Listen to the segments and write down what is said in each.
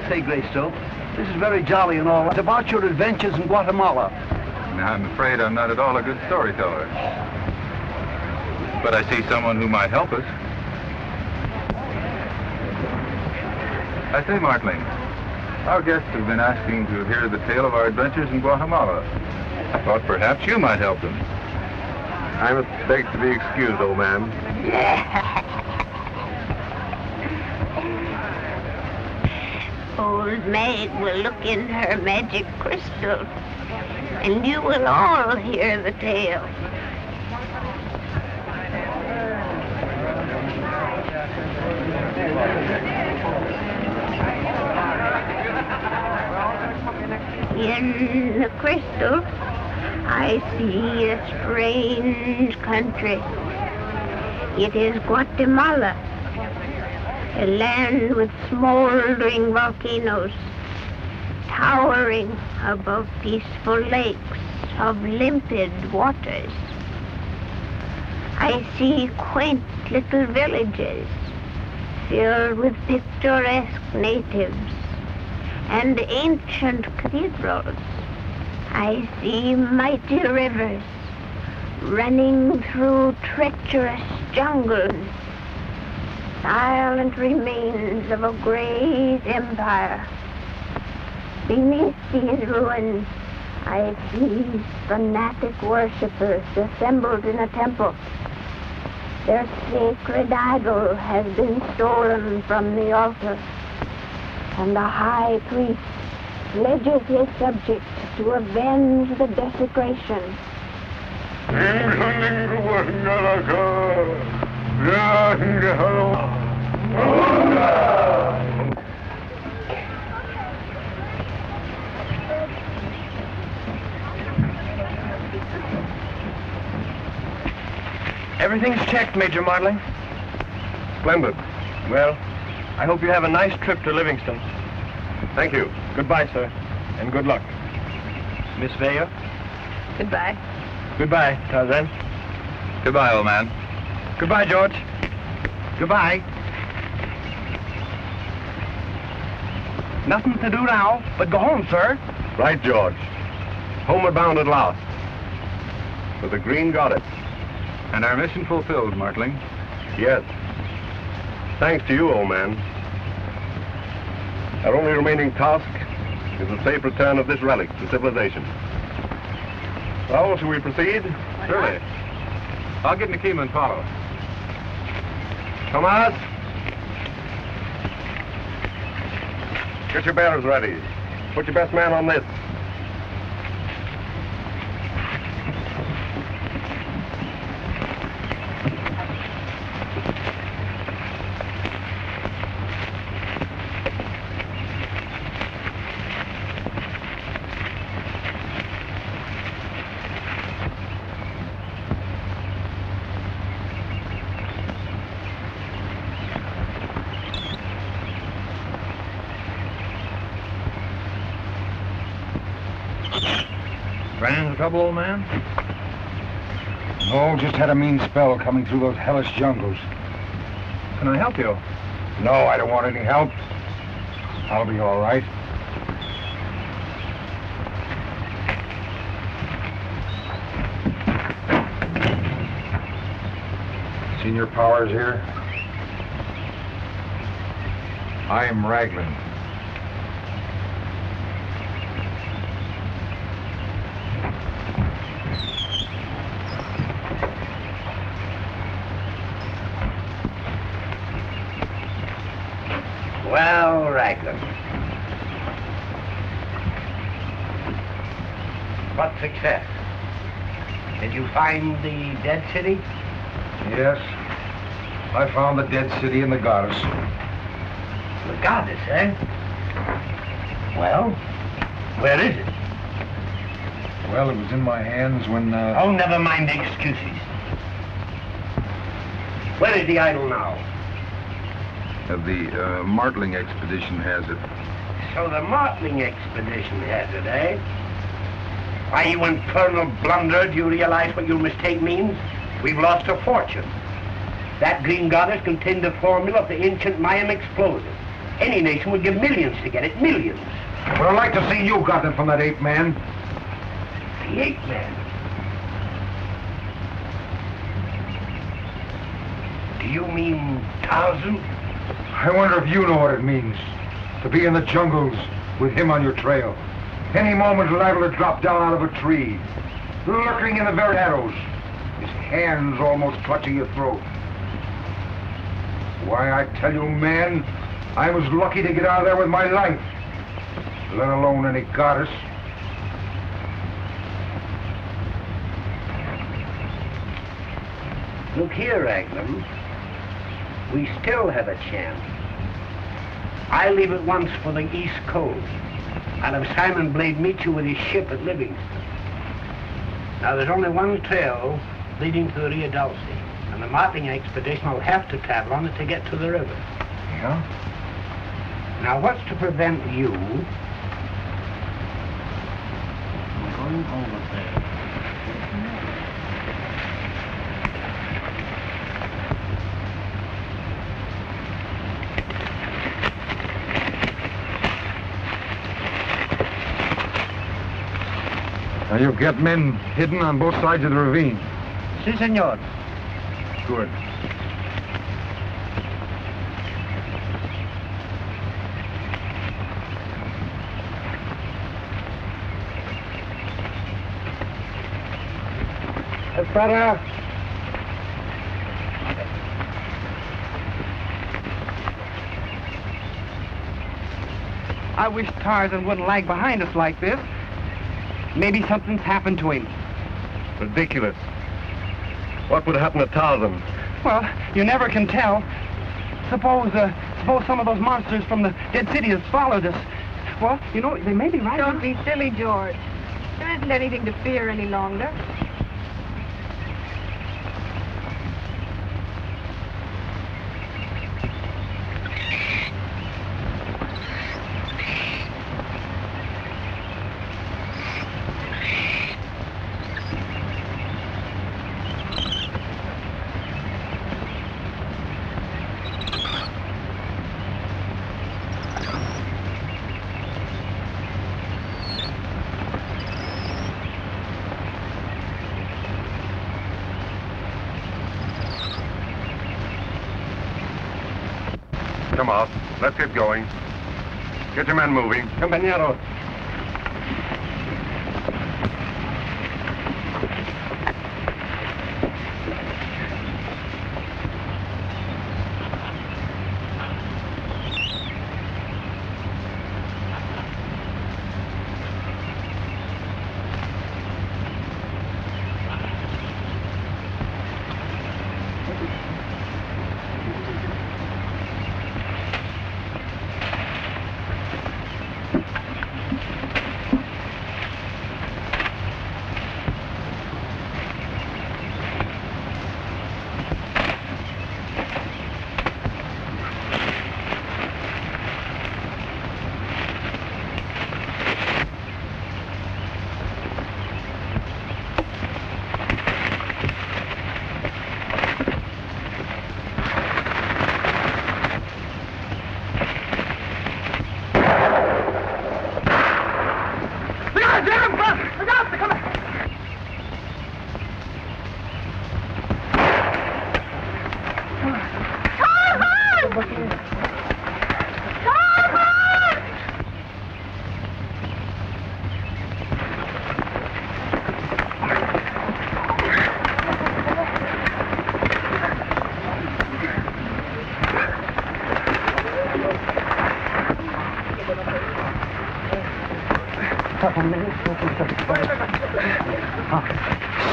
I say, Greystoke, this is very jolly and all. It's about your adventures in Guatemala. Now, I'm afraid I'm not at all a good storyteller. But I see someone who might help us. I say, Martling, our guests have been asking to hear the tale of our adventures in Guatemala. I thought perhaps you might help them. I must beg to be excused, old man. Old maid will look in her magic crystal, and you will all hear the tale. In the crystal, I see a strange country. It is Guatemala, a land with smoldering volcanoes, towering above peaceful lakes of limpid waters. I see quaint little villages filled with picturesque natives and ancient cathedrals. I see mighty rivers running through treacherous jungles, silent remains of a great empire. Beneath these ruins, I see fanatic worshippers assembled in a temple. Their sacred idol has been stolen from the altar, and the high priest pledges his subjects to avenge the desecration. Everything's checked, Major Martling. Splendid. Well, I hope you have a nice trip to Livingston. Thank you. Goodbye, sir, and good luck. Miss Vega? Goodbye. Goodbye, Tarzan. Goodbye, old man. Goodbye, George. Goodbye. Nothing to do now but go home, sir. Right, George. Homeward bound at last. For the green goddess. And our mission fulfilled, Martling. Yes. Thanks to you, old man. Our only remaining task is the safe return of this relic to civilization. Well, shall we proceed? Surely. I'll get Nikima and follow. Tomas! Get your bearers ready. Put your best man on this. Ran into trouble, old man? No, just had a mean spell coming through those hellish jungles. Can I help you? No, I don't want any help. I'll be all right. Senior Powers here. I'm Raglan. Well, Raglan. What success? Did you find the dead city? Yes. I found the dead city and the goddess. The goddess, eh? Well, where is it? Well, it was in my hands when, Oh, never mind the excuses. Where is the idol now? The Martling expedition has it. So the Martling expedition has it, eh? Why, you infernal blunderer, do you realize what your mistake means? We've lost a fortune. That green goddess contained the formula of the ancient Mayan explosive. Any nation would give millions to get it, millions. Well, I'd like to see you got them from that ape man. The ape man? Do you mean Tarzan? I wonder if you know what it means to be in the jungles with him on your trail. Any moment liable to drop down out of a tree, lurking in the very arrows, his hands almost clutching your throat. Why, I tell you, man, I was lucky to get out of there with my life, let alone any goddess. Look here, Raglan. We still have a chance. I leave at once for the East Coast. I'll have Simon Blade meet you with his ship at Livingston. Now, there's only one trail leading to the Rio Dulce, and the marketing expedition will have to travel on it to get to the river. Yeah? Now, what's to prevent you from going over there? Now, you get men hidden on both sides of the ravine. Si, senor. Good. Para. I wish Tarzan wouldn't lag behind us like this. Maybe something's happened to him. Ridiculous. What would happen to Tarzan? Well, you never can tell. Suppose some of those monsters from the dead city has followed us. Well, you know, they may be right. Don't be silly, George. There isn't anything to fear any longer. Come out. Let's get going. Get your men moving. Compañero.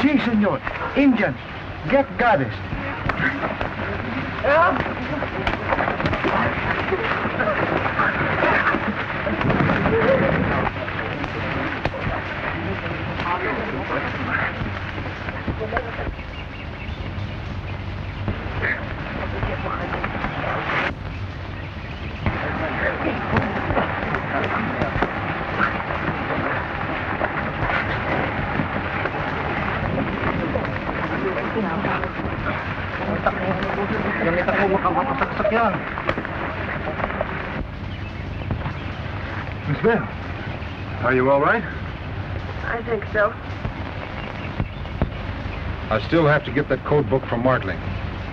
Si, senor. Indians. Get goddess. Miss Bell, are you all right? I think so. I still have to get that code book from Martling.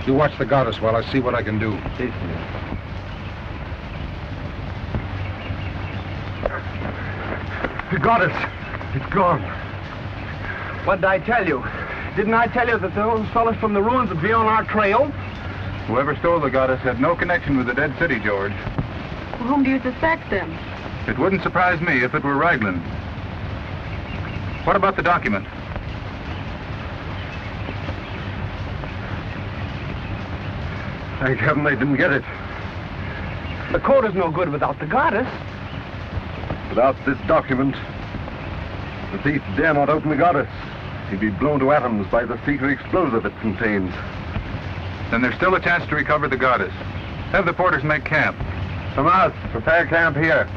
You watch the goddess while I see what I can do. Si, senor. The goddess! It's gone. What did I tell you? Didn't I tell you that those fellas from the ruins would be on our trail? Whoever stole the goddess had no connection with the dead city, George. Well, whom do you suspect, then? It wouldn't surprise me if it were Raglan. What about the document? Thank heaven they didn't get it. The code is no good without the goddess. Without this document, the thief dare not open the goddess. He'd be blown to atoms by the secret explosive it contains. Then there's still a chance to recover the goddess. Have the porters make camp. Tomas, prepare camp here.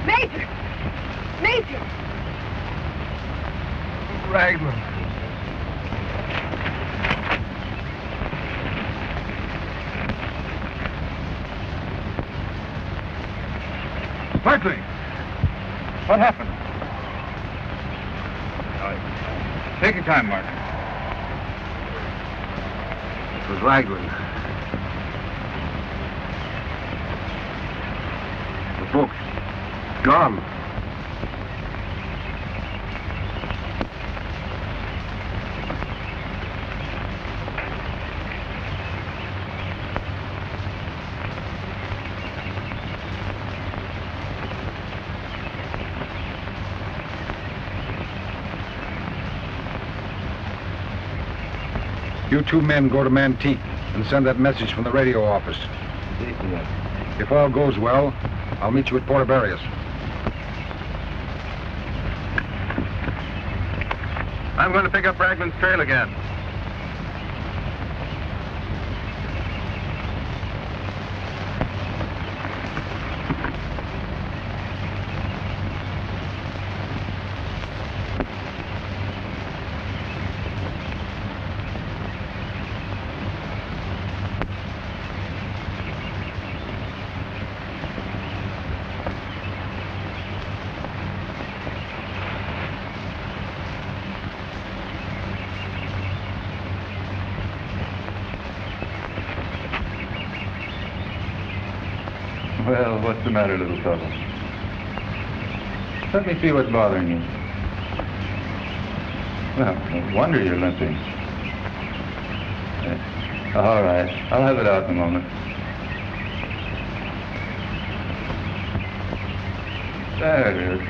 Major! Major! Raglan. Martling! What happened? Take your time, Martin. It was Raglan. The book. Gone. You two men go to Mantique and send that message from the radio office. Si, senor. If all goes well, I'll meet you at Puerto Barrios. I'm going to pick up Raglan's trail again. Well, what's the matter, little fellow? Let me see what's bothering you. Well, no wonder you're limping. All right, I'll have it out in a moment. There it is.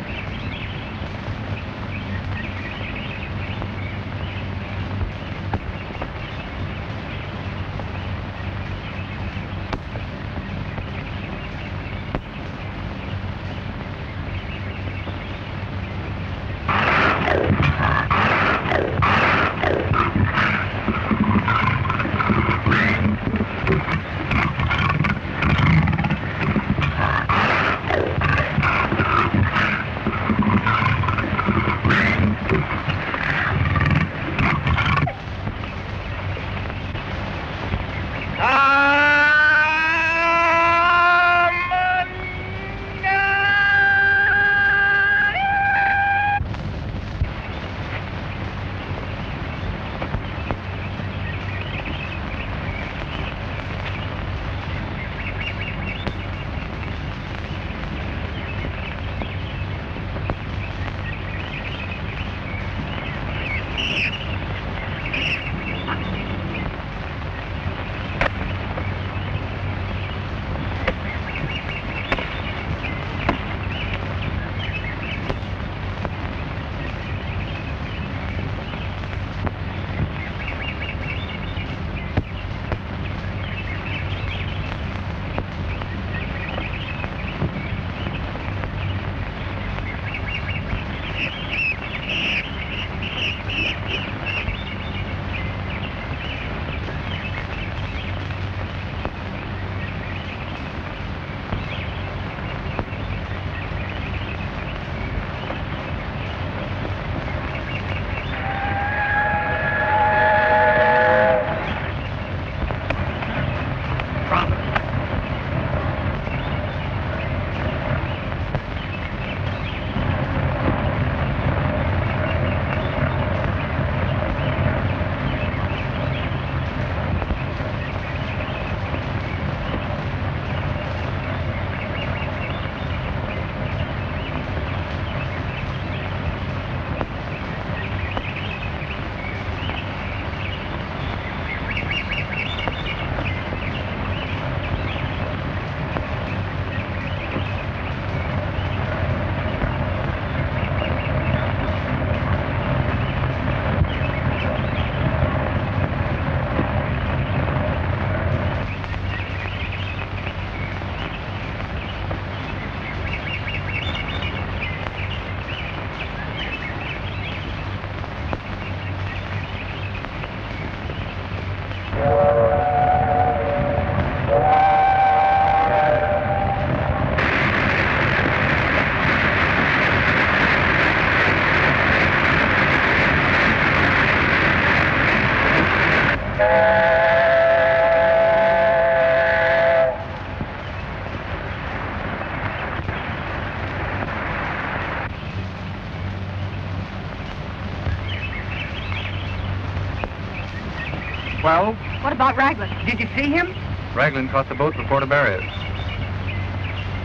Well? What about Raglan? Did you see him? Raglan caught the boat before the barriers.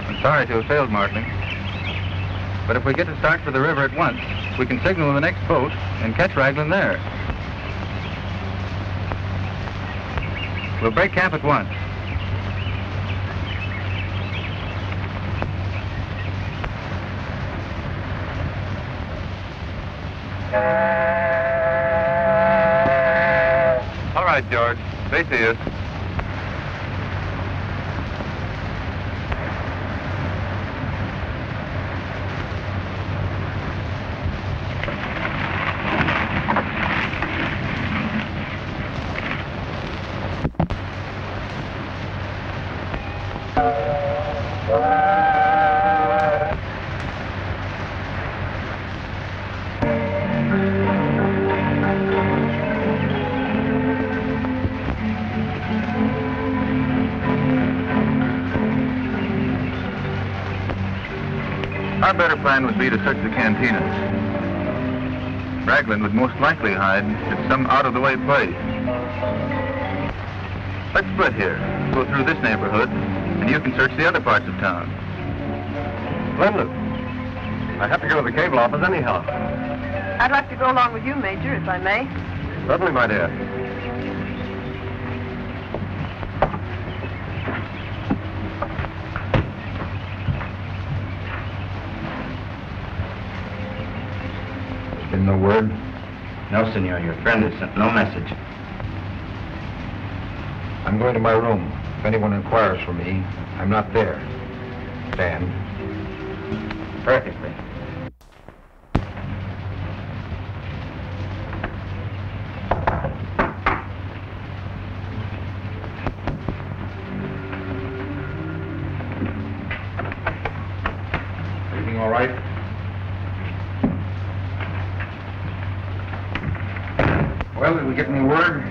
I'm sorry to have failed, Martling. But if we get to start for the river at once, we can signal the next boat and catch Raglan there. We'll break camp at once. All right, George. They see us. Our better plan would be to search the cantinas. Raglan would most likely hide at some out-of-the-way place. Let's split here. Go through this neighborhood, and you can search the other parts of town. Splendid. I have to go to the cable office anyhow. I'd like to go along with you, Major, if I may. Certainly, my dear. Been no word? No, senor. Your friend has sent no message. I'm going to my room. If anyone inquires for me, I'm not there. Stand. Perfectly. Everything all right? Well, did we get any word?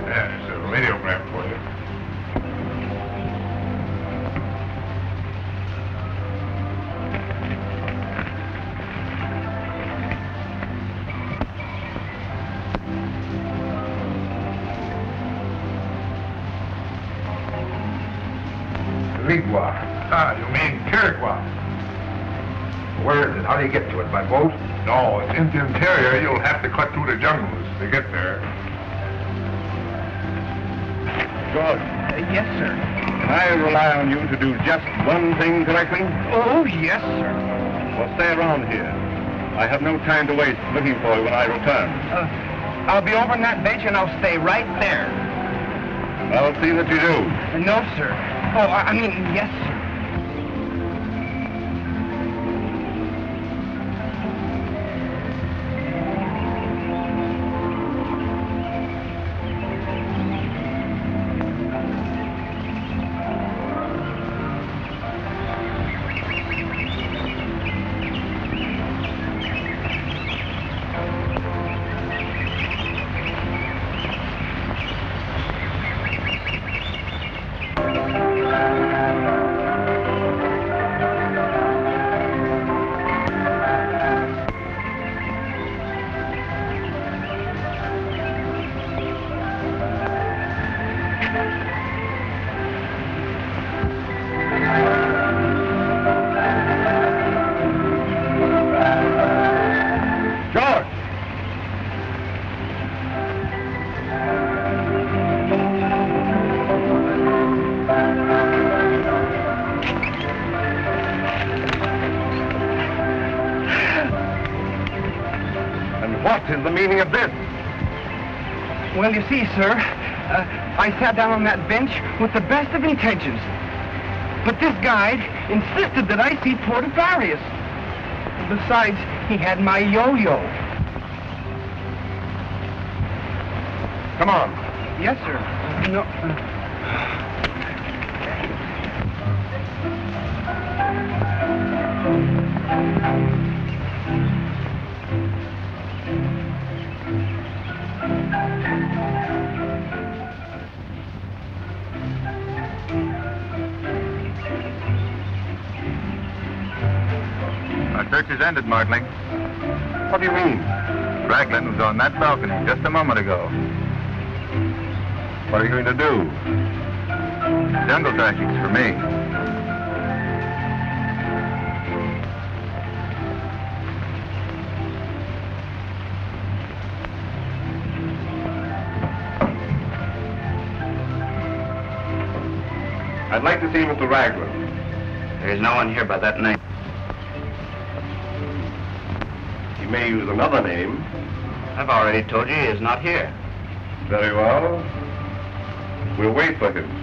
Yeah, it's a radiogram for you. Rigua. Ah, you mean Kirigua? Where is it? How do you get to it? By boat? No, it's in the interior. You'll have to cut through the jungles to get there. George, Yes, sir. can I rely on you to do just one thing correctly? Oh, yes, sir. Well, stay around here. I have no time to waste looking for you when I return. I'll be over on that bench and I'll stay right there. I'll see that you do. No, sir. Oh, I mean, yes, sir. What is the meaning of this? Well, you see, sir, I sat down on that bench with the best of intentions. But this guide insisted that I see Port Aquarius. Besides, he had my yo-yo. Come on. Yes, sir. No. Our search is ended, Martling. What do you mean? Raglan was on that balcony just a moment ago. What are you going to do? Jungle tactics for me. I'd like to see Mr. Raglan. There's no one here by that name. He may use another name. I've already told you he is not here. Very well. We'll wait for him.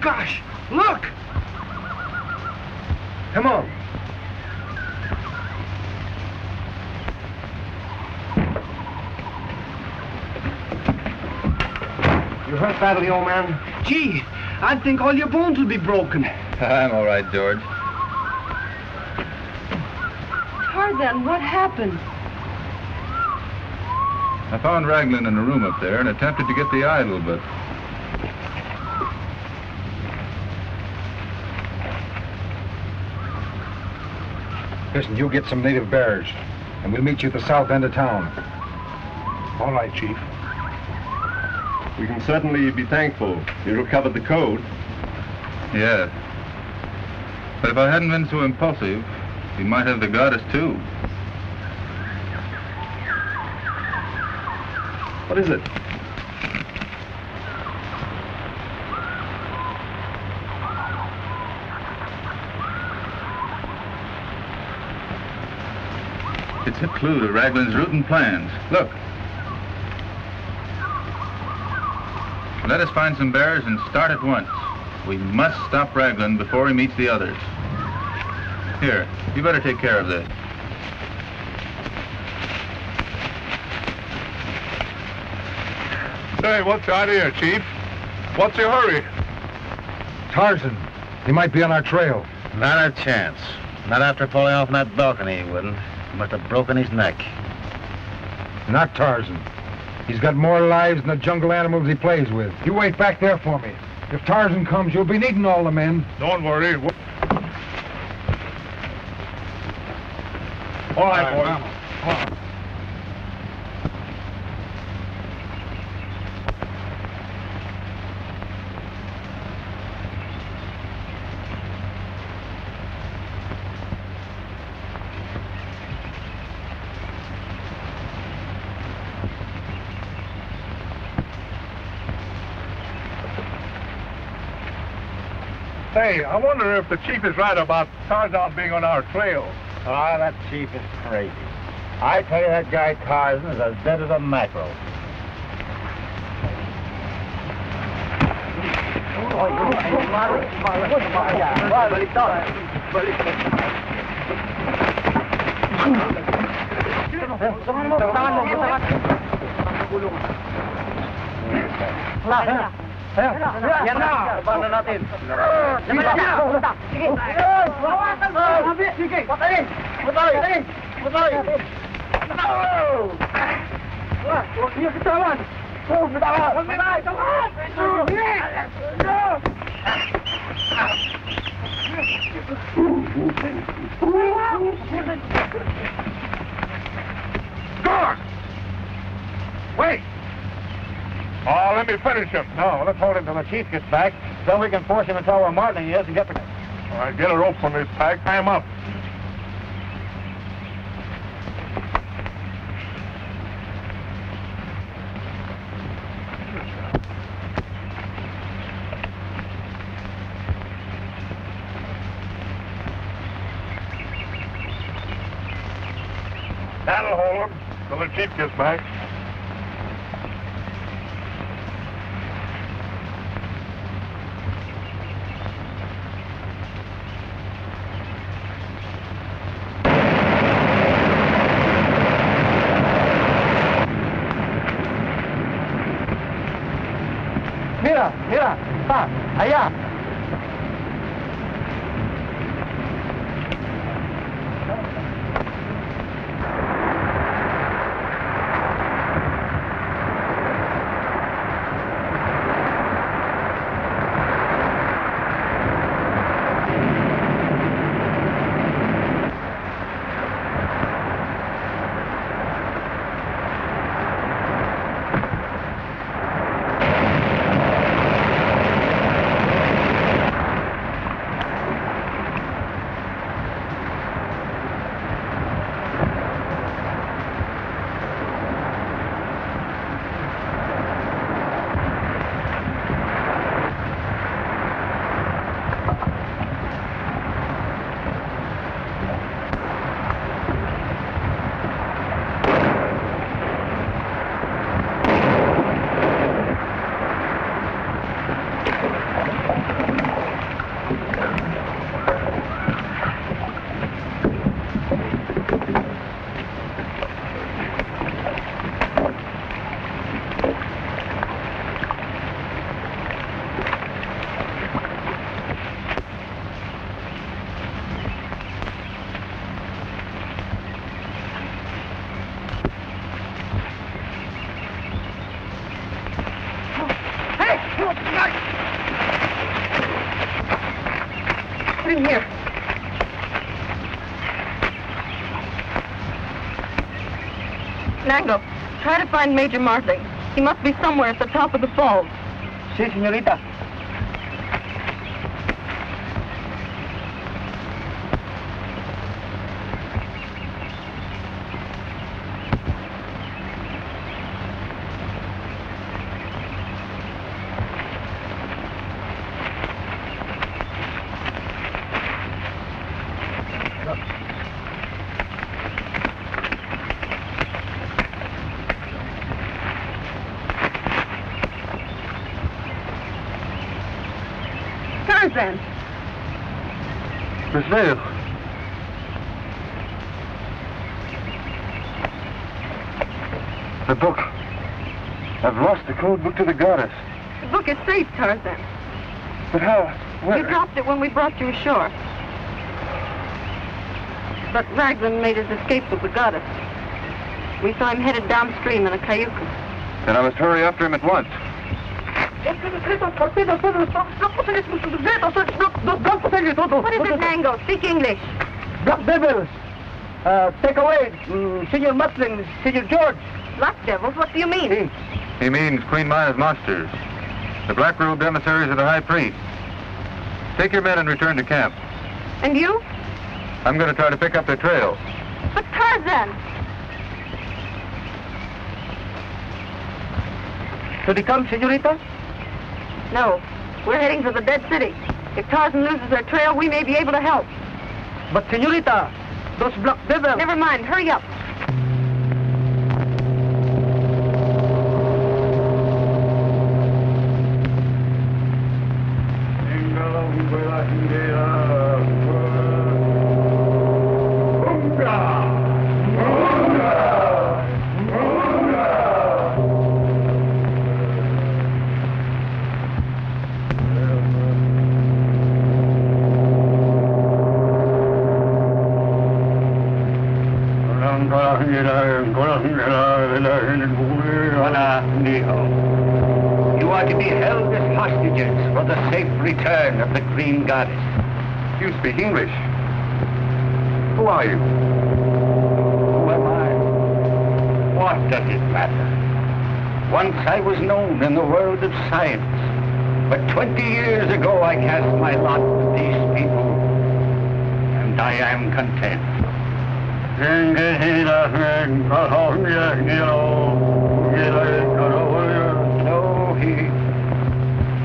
Gosh, look! Come on. You hurt badly, old man? Gee, I think all your bones will be broken. I'm all right, George. Tarzan, what happened? I found Raglan in a room up there and attempted to get the idol, but... Listen, you get some native bearers, and we'll meet you at the south end of town. All right, Chief. We can certainly be thankful you recovered the code. Yes. But if I hadn't been so impulsive, he might have the goddess, too. What is it? It's a clue to Raglan's route and plans. Look. Let us find some bears and start at once. We must stop Raglan before he meets the others. Here, you better take care of this. Say, what's the idea, Chief? What's your hurry? Tarzan. He might be on our trail. Not a chance. Not after falling off that balcony, he wouldn't. He must have broken his neck. Not Tarzan. He's got more lives than the jungle animals he plays with. You wait back there for me. If Tarzan comes, you'll be needing all the men. Don't worry. All right, boys. Hey, I wonder if the chief is right about Tarzan being on our trail. Ah, that chief is crazy. I tell you, that guy Tarzan is as dead as a mackerel. Yan na! Paano natin? Sige! Patayin! Patayin! Patayin! Huwag niyo bitawan! Huwag bitawan! Huwag bitawan! Guard! Wait! Oh, let me finish him. No, let's hold him till the chief gets back. Then we can force him to tell where Martin is and get the... All right, get a rope from his pack, tie him up. That'll hold him till the chief gets back. Mira, mira, pa, allá. Put him here. Nango, try to find Major Martling. He must be somewhere at the top of the falls. Si, señorita. Tarzan. Miss Vale. The book. I've lost the code book to the goddess. The book is safe, Tarzan. But how? Where? You dropped it when we brought you ashore. But Raglan made his escape with the goddess. We saw him headed downstream in a cayuca. Then I must hurry after him at once. What is it, Nango? Speak English. Black devils! Take away, Senor Mutlin, Senor George. Black devils? What do you mean? He means Queen Maya's monsters. The black-robed emissaries of the high priest. Take your men and return to camp. And you? I'm going to try to pick up their trail. But Tarzan! Should he come, Senorita? No. We're heading for the Dead City. If Tarzan loses their trail, we may be able to help. But, Senorita, those black devils... Never mind. Hurry up. You are to be held as hostages for the safe return of the Green Goddess. You speak English. Who are you? Who am I? What does it matter? Once I was known in the world of science, but 20 years ago I cast my lot with these people, and I am content. No,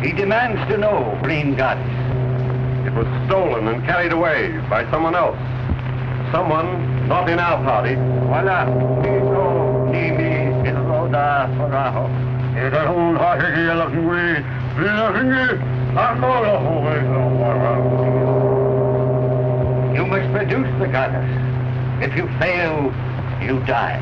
he demands to know, Green Goddess. It was stolen and carried away by someone else. Someone not in our party. Voila. You must produce the goddess. If you fail, you die.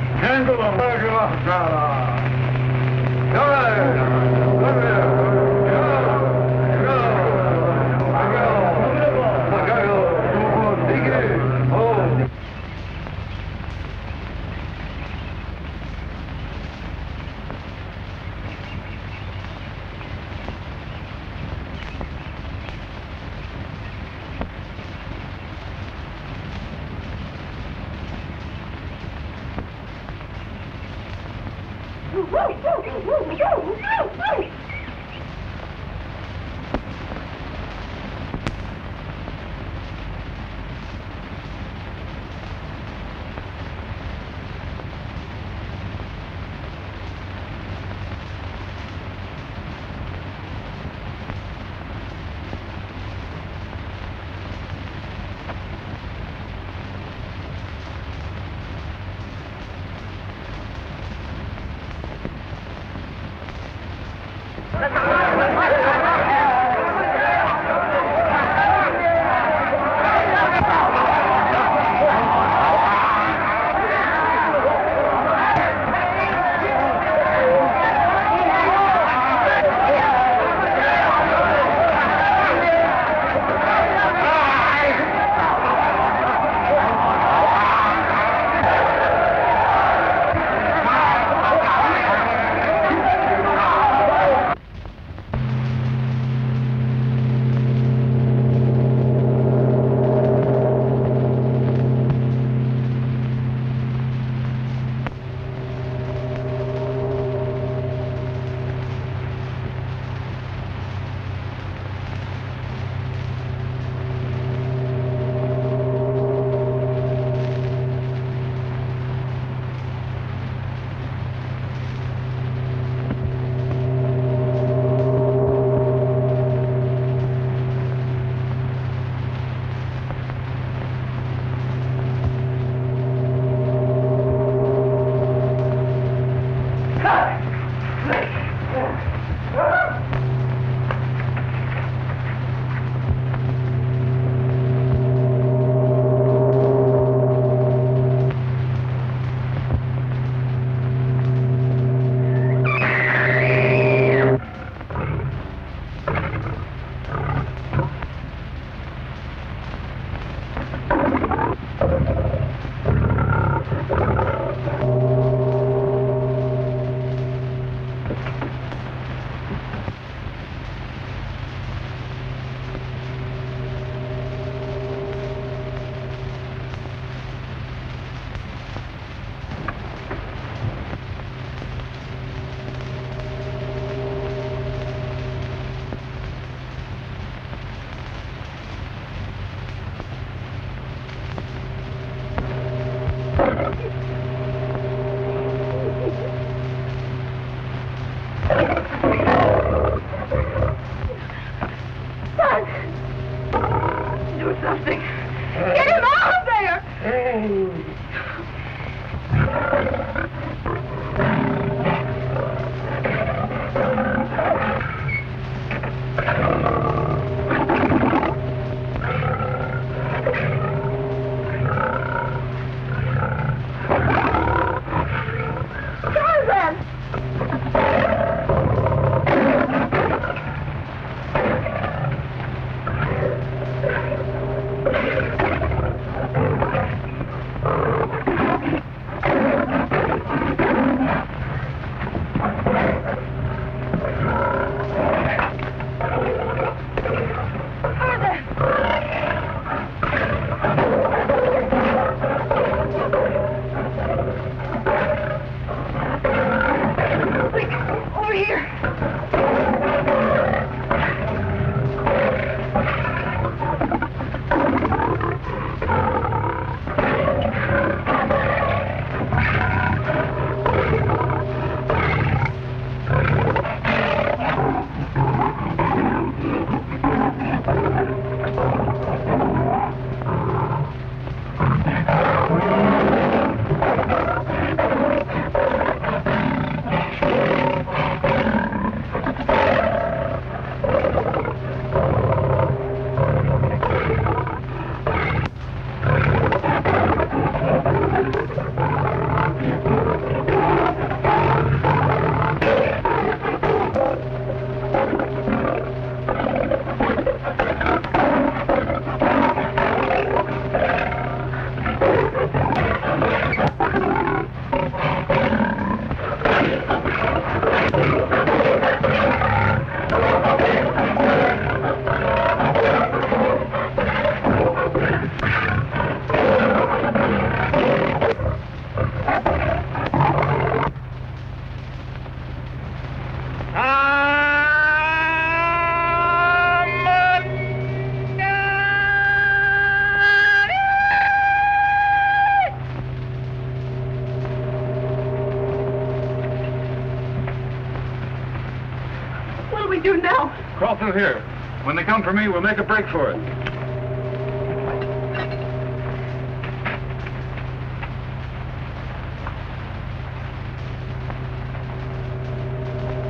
do now? Crawl through here. When they come for me, we'll make a break for it.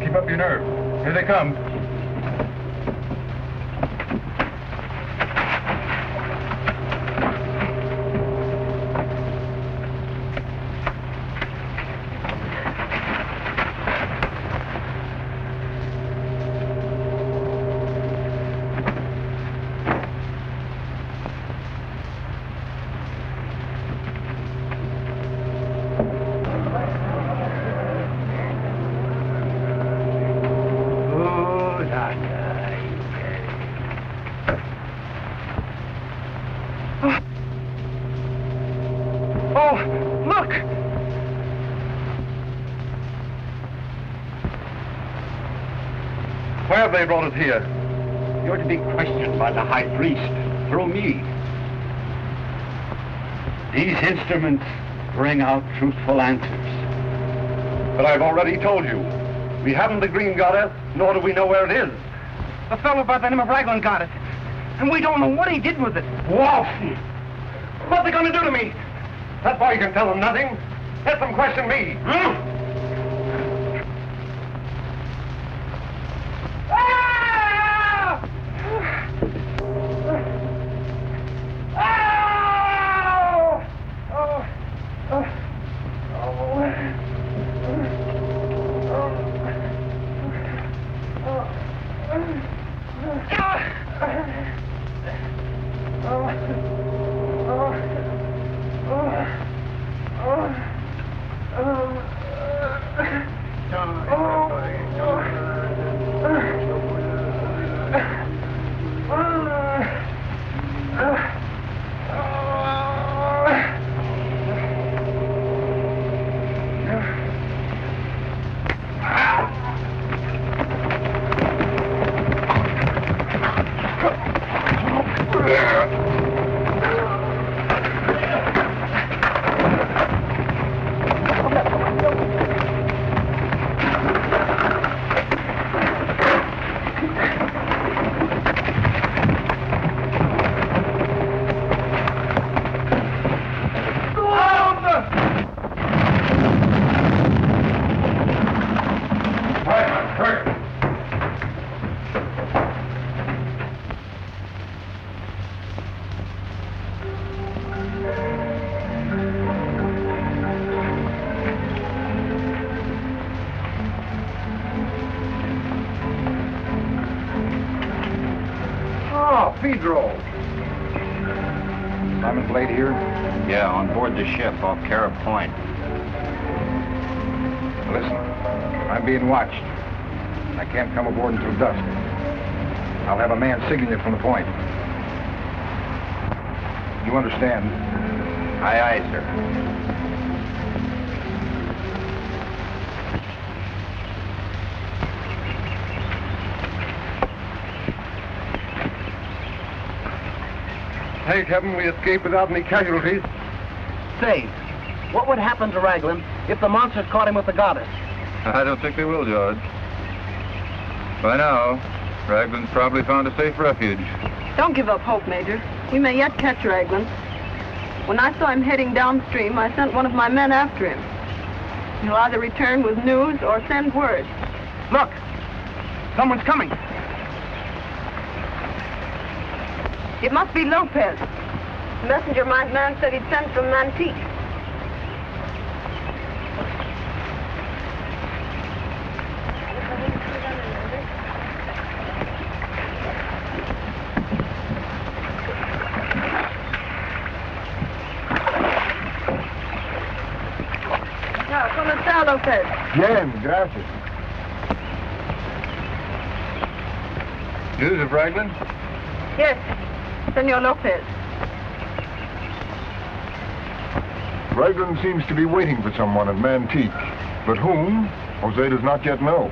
Keep up your nerve. Here they come. Why have they brought us here? You're to be questioned by the high priest through me. These instruments bring out truthful answers. But I've already told you, we haven't the green goddess, nor do we know where it is. A fellow by the name of Raglan got it, and we don't know what he did with it. Wolf! What are they going to do to me? That's why you can tell them nothing. Let them question me. Pedro. Simon Blade here? Yeah, on board the ship off Carib Point. Listen, I'm being watched. I can't come aboard until dusk. I'll have a man signaling it from the point. You understand? Aye, aye, sir. Thank heaven we escaped without any casualties. Say, what would happen to Raglan if the monsters caught him with the goddess? I don't think they will, George. By now, Raglan's probably found a safe refuge. Don't give up hope, Major. We may yet catch Raglan. When I saw him heading downstream, I sent one of my men after him. He'll either return with news or send word. Look! Someone's coming. It must be Lopez. The messenger my man said he'd sent from Mantique. ¿Cómo está, Lopez? Bien, gracias. News of Raglan? Yes, Senor Lopez. Raglan seems to be waiting for someone at Mantique. But whom, Jose does not yet know.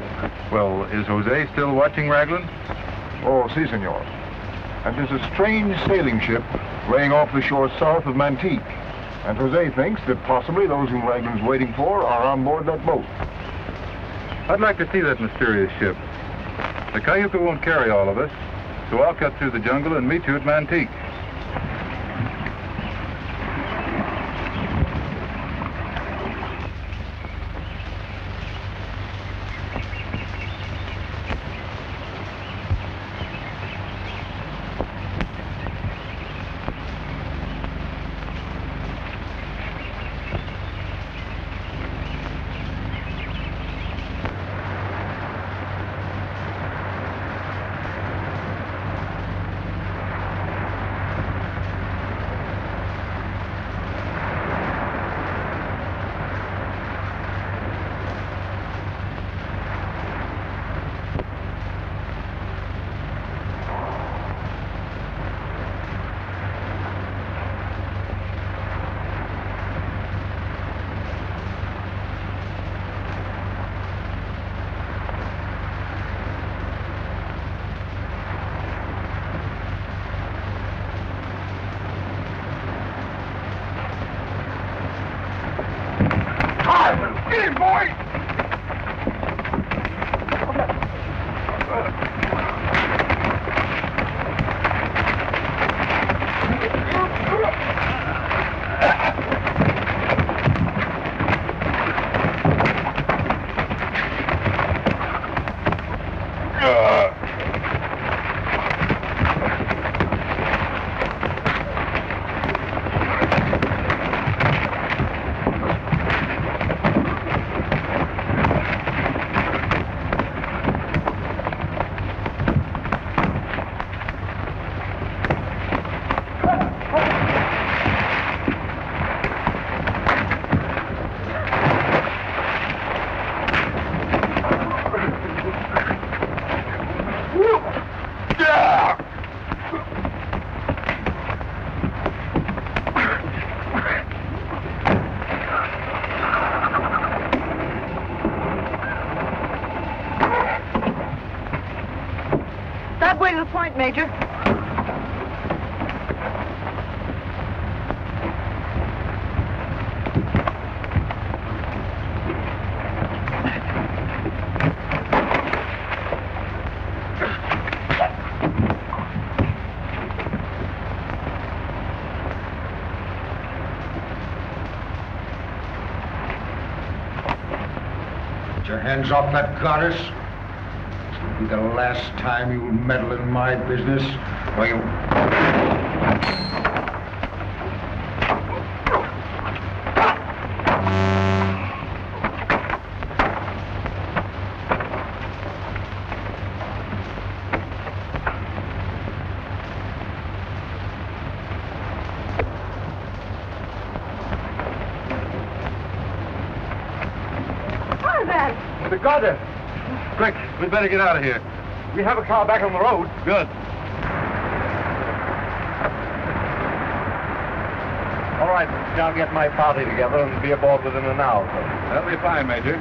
Well, is Jose still watching Raglan? Oh, si, senor. And there's a strange sailing ship laying off the shore south of Mantique. And Jose thinks that possibly those whom Raglan's waiting for are on board that boat. I'd like to see that mysterious ship. The Cayuca won't carry all of us, so I'll cut through the jungle and meet you at Mantique. Get him, boy! That way to the point, Major. Put your hands off that goddess. This will be the last time you'll meddle in my business, or you... Tarzan! The goddess! Quick, we'd better get out of here. We have a car back on the road. Good. All right, I'll get my party together and be aboard within an hour. That'll be fine, Major.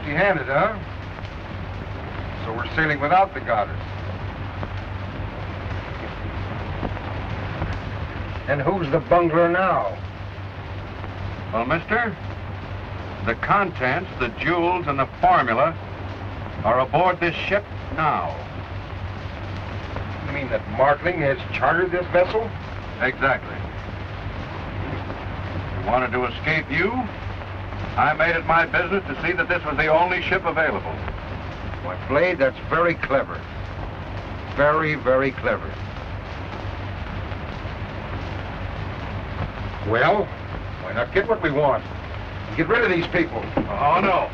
empty-handed, huh? So we're sailing without the goddess. And who's the bungler now? Well, mister, the contents, the jewels, and the formula are aboard this ship now. You mean that Martling has chartered this vessel? Exactly. You wanted to escape you? I made it my business to see that this was the only ship available. Why, Blade, that's very clever. Very, very clever. Well, why not get what we want? Get rid of these people. Oh, no.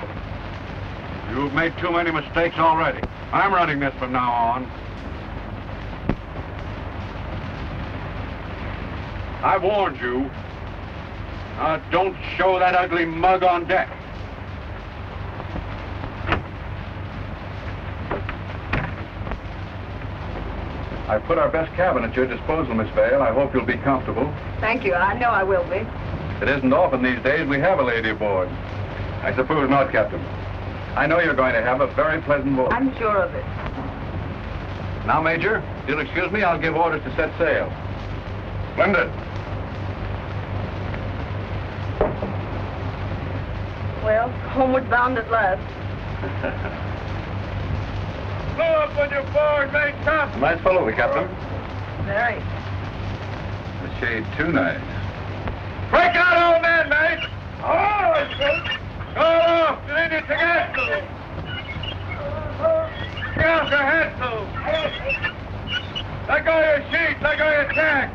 You've made too many mistakes already. I'm running this from now on. I warned you. Don't show that ugly mug on deck. I put our best cabin at your disposal, Miss Vale. I hope you'll be comfortable. Thank you. I know I will be. It isn't often these days we have a lady aboard. I suppose not, Captain. I know you're going to have a very pleasant voyage. I'm sure of it. Now, Major, if you'll excuse me, I'll give orders to set sail. Splendid. Well, homeward bound at last. Blow up when you're board, mate, top. Nice fellow, the Captain. Very. A shade too nice. Break out, old man, mate! Oh, go off, and then you take it. Get off your head, too. Let go of your sheets, let go of your tack.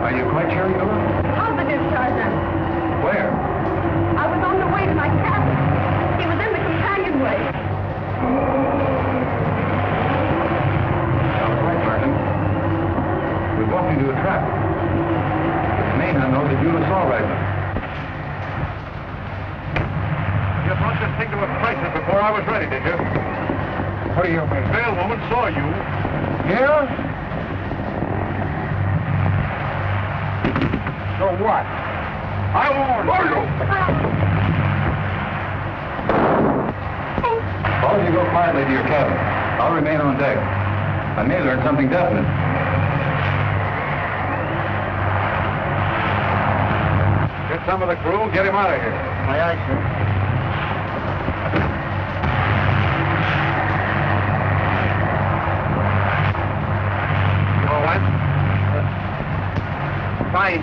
Are you quite sure you are? Positive, Tarzan. Where? I was on the way to my cabin. He was in the companionway. Sounds right, Martin. We've walked into a trap. It may not know that you assault rifle. You brought this thing to a crisis before I was ready, did you? What do you mean? The veiled woman saw you. Yeah? So what? I warned you. Suppose you go quietly to your cabin. I'll remain on deck. I may learn something definite. Get some of the crew, get him out of here. Aye, aye, sir. All right? Fine.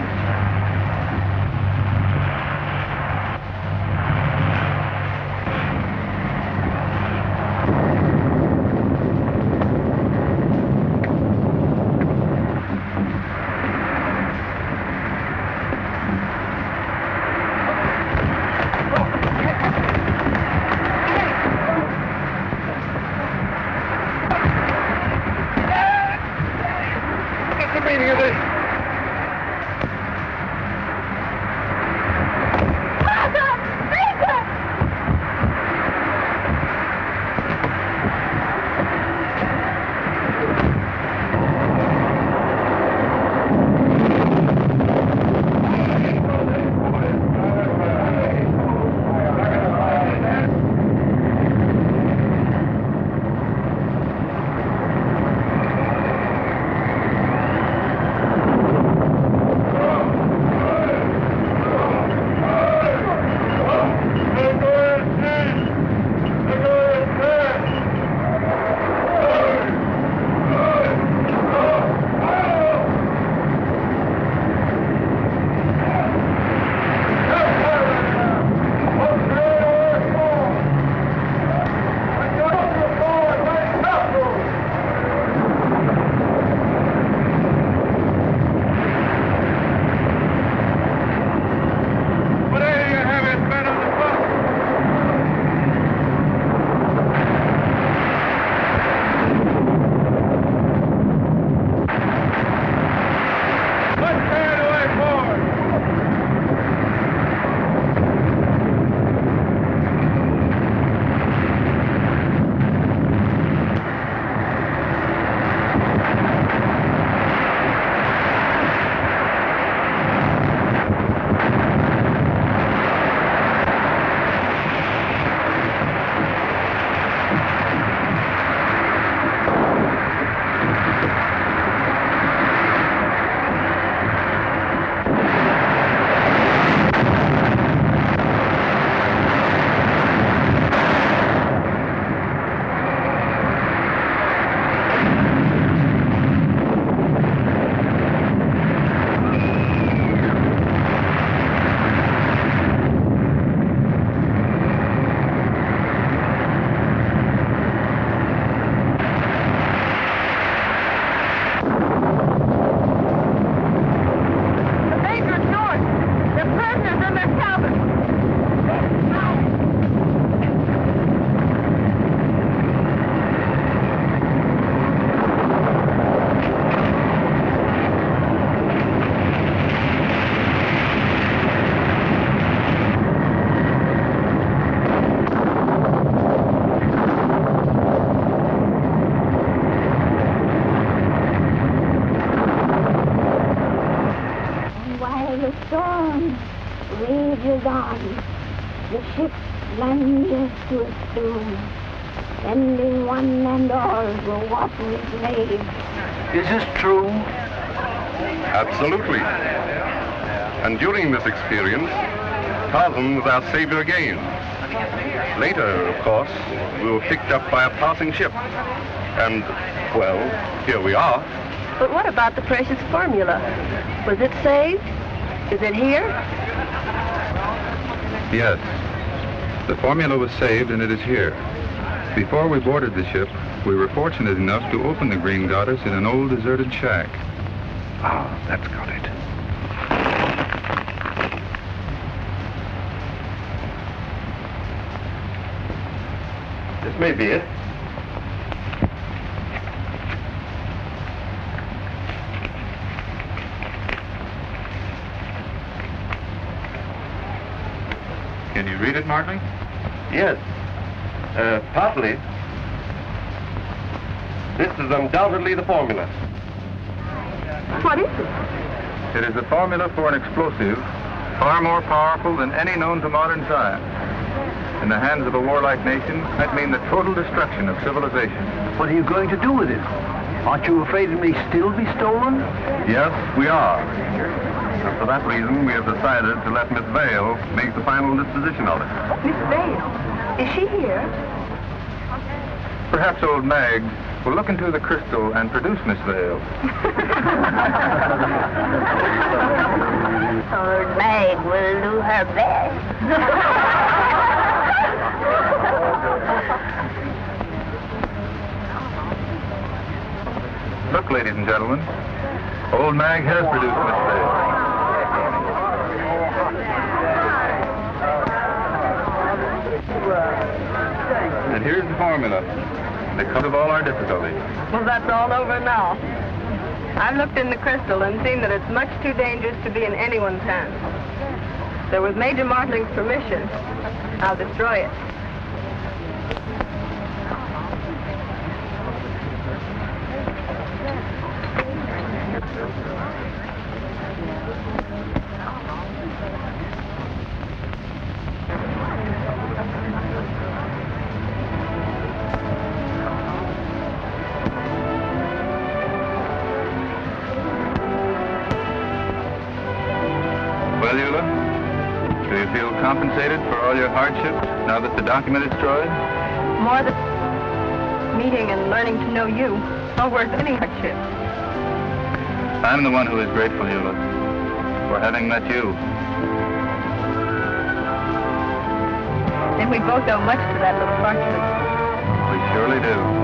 gone. The ship plunges to its doom. Sending one and all the watery grave. Is this true? Absolutely. And during this experience, Tarzan was our savior again. Later, of course, we were picked up by a passing ship. And, well, here we are. But what about the precious formula? Was it saved? Is it here? Yes. The formula was saved and it is here. Before we boarded the ship, we were fortunate enough to open the Green Goddess in an old deserted shack. Ah, that's got it. This may be it. Can you read it, Martling? Yes. Partly. This is undoubtedly the formula. What is it? It is a formula for an explosive far more powerful than any known to modern science. In the hands of a warlike nation, that means the total destruction of civilization. What are you going to do with it? Aren't you afraid it may still be stolen? Yes, we are. And for that reason, we have decided to let Miss Vale make the final disposition of it. Miss Vale? Is she here? Perhaps old Mag will look into the crystal and produce Miss Vale. Old Meg will do her best. Look, ladies and gentlemen, old Mag has produced Miss Vale. And here's the formula, the cause of all our difficulties. Well, that's all over now. I've looked in the crystal and seen that it's much too dangerous to be in anyone's hands. So with Major Martling's permission, I'll destroy it. Well, Eula, do you feel compensated for all your hardships now that the document is destroyed? More than meeting and learning to know you are worth any hardship. I'm the one who is grateful, Eula, for having met you. And we both owe much to that little fortune. We surely do.